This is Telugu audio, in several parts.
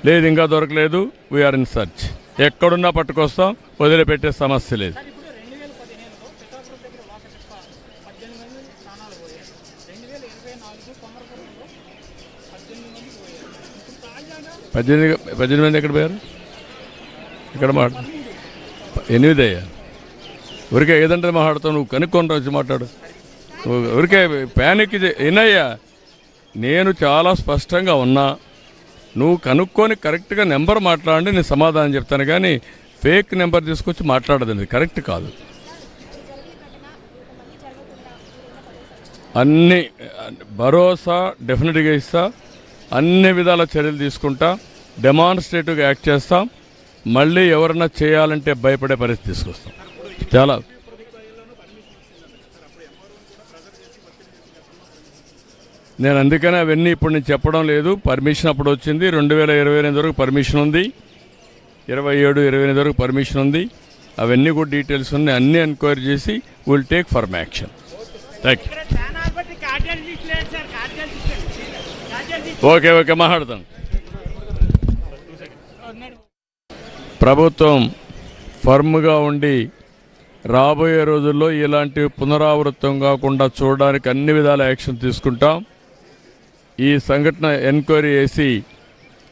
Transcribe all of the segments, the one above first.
లేదు, ఇంకా దొరకలేదు. We're in search. ఎక్కడున్నా పట్టుకొస్తాం, వదిలిపెట్టే సమస్య లేదు. 18 మంది ఎక్కడ పోయారు? ఇక్కడ 8 అయ్యా. ఊరికే ఏదంటే మాట్లాడుతావు, నువ్వు కనుక్కొని వచ్చి మాట్లాడు. ఊరికే ప్యానిక్ వినయ్యా, నేను చాలా స్పష్టంగా ఉన్నా. నువ్వు కనుక్కొని కరెక్ట్గా నెంబర్ మాట్లాడండి, నేను సమాధానం చెప్తాను. కానీ ఫేక్ నెంబర్ తీసుకొచ్చి మాట్లాడదండి, కరెక్ట్ కాదు. అన్ని భరోసా డెఫినెట్గా ఇస్తా, అన్ని విధాల చర్యలు తీసుకుంటా, డెమాన్స్ట్రేటివ్గా యాక్ట్ చేస్తాం. మళ్ళీ ఎవరన్నా చేయాలంటే భయపడే పరిస్థితి తీసుకొస్తాం. చాలా నేను అందుకనే అవన్నీ ఇప్పుడు నేను చెప్పడం లేదు. పర్మిషన్ అప్పుడు వచ్చింది. 2028 వరకు పర్మిషన్ ఉంది, 27, 28 వరకు పర్మిషన్ ఉంది. అవన్నీ కూడా డీటెయిల్స్ ఉన్నాయి. అన్నీ ఎంక్వైరీ చేసి will take firm action. Thank you. Okay మాట్లాడతాను. ప్రభుత్వం ఫర్మ్గా ఉండి రాబోయే రోజుల్లో ఇలాంటి పునరావృతం కాకుండా చూడడానికి అన్ని విధాల యాక్షన్ తీసుకుంటాం. ఈ సంఘటన ఎంక్వైరీ చేసి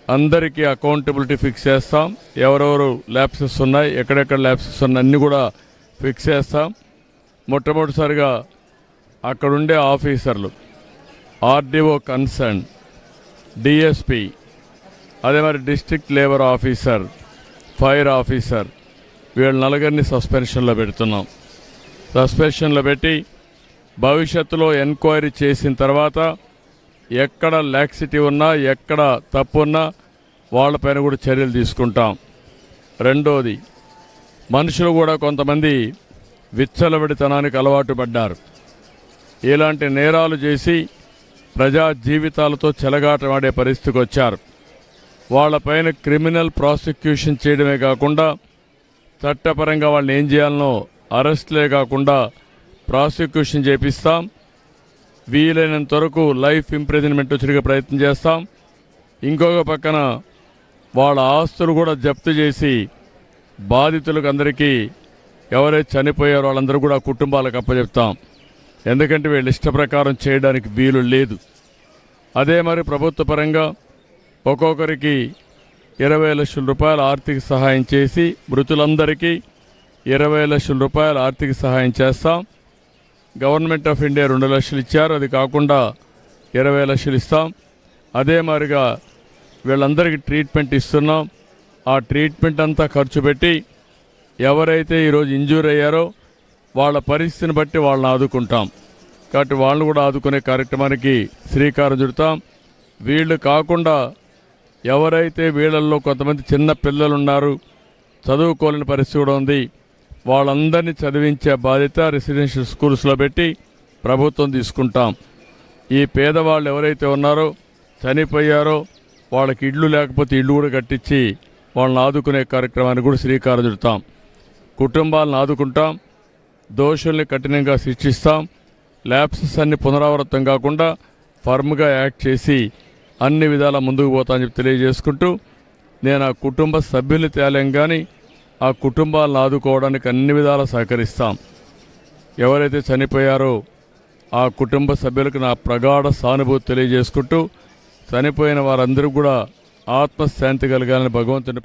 అందరికీ అకౌంటబిలిటీ ఫిక్స్ చేస్తాం. ఎవరెవరు ల్యాప్సెస్ ఉన్నాయి, ఎక్కడెక్కడ ల్యాప్సెస్ ఉన్నాయి అన్నీ కూడా ఫిక్స్ చేస్తాం. మొట్టమొదటిసారిగా అక్కడుండే ఆఫీసర్లు, ఆర్డీఓ కన్సర్న్, డిఎస్పి, అదే మరి district labour officer, fire officer, వీళ్ళ నలుగురిని సస్పెన్షన్లో పెడుతున్నాం. సస్పెన్షన్లో పెట్టి భవిష్యత్తులో ఎంక్వైరీ చేసిన తర్వాత ఎక్కడ లాక్సిటీ ఉన్నా, ఎక్కడ తప్పు ఉన్నా వాళ్ళపైన కూడా చర్యలు తీసుకుంటాం. రెండోది, మనుషులు కూడా కొంతమంది విచ్చలవిడితనానికి అలవాటు పడ్డారు. ఇలాంటి నేరాలు చేసి ప్రజా జీవితాలతో చెలగాటమాడే పరిస్థితికి వచ్చారు. వాళ్ళపైన క్రిమినల్ ప్రాసిక్యూషన్ చేయడమే కాకుండా చట్టపరంగా వాళ్ళని ఏం చేయాలనో అరెస్ట్లే కాకుండా ప్రాసిక్యూషన్ చేపిస్తాం. వీలైనంత వరకు లైఫ్ ఇంప్రిజన్మెంట్ వచ్చే ప్రయత్నం చేస్తాం. ఇంకొక పక్కన వాళ్ళ ఆస్తులు కూడా జప్తు చేసి బాధితులకు అందరికీ ఎవరైతే చనిపోయారో వాళ్ళందరూ కూడా కుటుంబాలకు అప్పచెప్తాం. ఎందుకంటే వీళ్ళు ఇష్ట ప్రకారం చేయడానికి వీలు లేదు. అదే మరి ప్రభుత్వ పరంగా ఒక్కొక్కరికి 20 లక్షల రూపాయల ఆర్థిక సహాయం చేసి మృతులందరికీ 20 లక్షల రూపాయల ఆర్థిక సహాయం చేస్తాం. గవర్నమెంట్ ఆఫ్ ఇండియా 2 లక్షలు ఇచ్చారు, అది కాకుండా 20 లక్షలు ఇస్తాం. అదే మాదిరిగా వీళ్ళందరికీ ట్రీట్మెంట్ ఇస్తున్నాం. ఆ ట్రీట్మెంట్ అంతా ఖర్చు పెట్టి ఎవరైతే ఈరోజు ఇంజూర్ అయ్యారో వాళ్ళ పరిస్థితిని బట్టి వాళ్ళని ఆదుకుంటాం. కాబట్టి వాళ్ళని కూడా ఆదుకునే కార్యక్రమానికి శ్రీకారం చుడతాం. వీళ్ళు కాకుండా ఎవరైతే వీళ్ళల్లో కొంతమంది చిన్న పిల్లలు ఉన్నారు, చదువుకోలేని పరిస్థితి కూడా ఉంది, వాళ్ళందరినీ చదివించే బాధ్యత రెసిడెన్షియల్ స్కూల్స్లో పెట్టి ప్రభుత్వం తీసుకుంటాం. ఈ పేదవాళ్ళు ఎవరైతే ఉన్నారో, చనిపోయారో, వాళ్ళకి ఇళ్ళు లేకపోతే ఇళ్ళు కూడా కట్టించి వాళ్ళని ఆదుకునే కార్యక్రమానికి కూడా శ్రీకారం చుడతాం. కుటుంబాలను ఆదుకుంటాం, దోషుల్ని కఠినంగా శిక్షిస్తాం. ల్యాప్సెస్ అన్ని పునరావృతం కాకుండా ఫర్మ్గా యాక్ట్ చేసి అన్ని విధాలా ముందుకు పోతామని చెప్పి తెలియజేసుకుంటూ, నేను ఆ కుటుంబ సభ్యుల్ని తేలేం కానీ ఆ కుటుంబాలను ఆదుకోవడానికి అన్ని విధాలా సహకరిస్తాం. ఎవరైతే చనిపోయారో ఆ కుటుంబ సభ్యులకు నా ప్రగాఢ సానుభూతి తెలియజేసుకుంటూ, చనిపోయిన వారందరూ కూడా ఆత్మశాంతి కలగాలని భగవంతుని